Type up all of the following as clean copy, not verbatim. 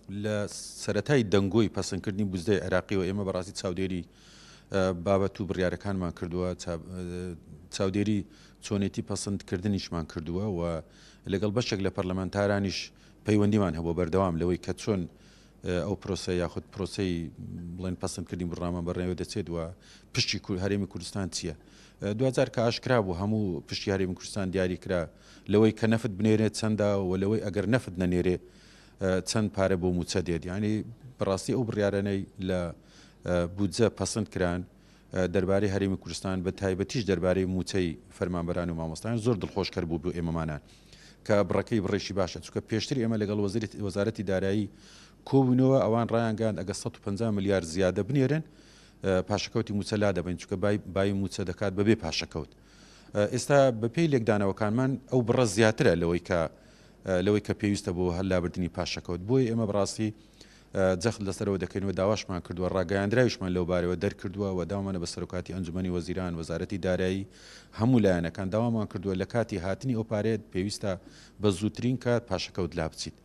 لە سەرەتای دەنگۆی پەسەندکردنی بوزدەی عێراقیەوە ئێمە بەڕاستی چاودێری بابەت و بڕیارەکانمان کردووە چاودێری چۆنێتی پەسەندکردنیشمان کردووە و لەگەڵ بەشێک لە پەرلەمانتارانیش پەیوەندیمان هەبوو بەردەوام لەوەی کە چۆن ئەو پرۆسە یاخود پرۆسەی بڵێن پەسەندکردنی بڕامان بەڕێوە دەچێت و پشتی هەرێمی کوردستان چییە؟ 2000 کە ئاشکرا بوو هەموو پشتی هەرێمی کوردستان دیاری کرا لەوەی کە نەفت بنێرێت چەندە و لەوەی ئەگەر نەفت نەنێرێ چەند پارە بۆ موچە دێت ینی بەڕاستی ئەو بڕیارانەی لە بودجە پەسەند کران دەربارەی هەرێمی کوردستان بە تایبەتیش دەربارەی موچەی فەرمانبەران و مامۆستایان زۆر دڵخۆشکەر بوو بۆ ئێمەمانان کە بڕەکەی بڕێشی باشە چونکە پێشتر ئێمە لەگەڵ وەزارەتی دارایی کۆبوونەوە ئەوان ڕایانگەاند ئەگە 150 ملیار زیادە بنێرن پاشەکەوتی موچە لا دەبین چونکە بای موچە دەکات بەبێ پاشەکەوت ئێستا بەپێی لێکدانەوەکانمان ئەو بڕە زیاترە لەوەی کە پێویستە بۆ هەلابردننی پاشەکەوت بۆی ئێمە بڕاستی جەخت لەسەرەوە دەکەینەوە داواشمان کردووە ڕاگەیاندراویشمان لەو بارەوە دەرکردووە و داوامانە بە سەرۆکاتی ئەنجومەنی وەزیران وەزارەتی دارایی هەموو لایەنەکان داوامان کردووە لە کاتی هاتنی ئەو پارێت پێویستە بە زووترین کات پاشەکەوت لا بچیت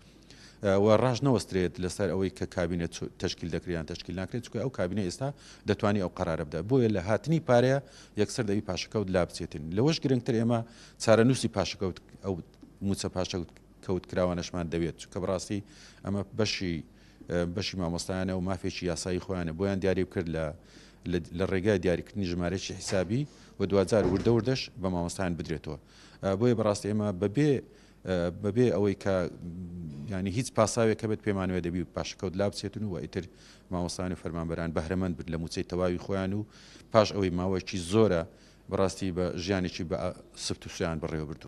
و ڕاژ نەوەسترێت لەسەر ئەوەی کە کابینە تشکیل دەکریان تشکیل ناکرێت چکە ئەو کابینە ئێستا دەتوانانی ئەو قرارە بدە بۆیە لە هاتنی پارەیە یەکسەر دەوی پاشەکەوت لا بچێتن لەوەش گرنگتر ئێمە چارەنووسی پاشەکەوت ئەو موچە پاشەکەوت کراوانەشمان دەوێت چکە بڕاستی ئەمە بەشی مامۆستایانە و مافێکی یاسایی خۆیانە بۆیان دیاری کرد لە ڕێگای دیاریکردنی ژمارەی حسابی و 2000 وردەوردەش بە مامۆستایان بدرێتەوە بۆیە بەڕاستی ئێمە بەبێ ئەوەی کە ینی هیچ پاساوێکە بێت پێمانوێ دەبی پاشەکەوت لا بچێتن و ئیتر مامۆستایان و فەرمانبەران بەهرەمەند بن لە موچەی تەواوی خۆیان و پاش ئەوەی ماوەیەکی زۆرە بەڕاستی بە ژیانێکی بە سفت و سویان بەڕێوە بردو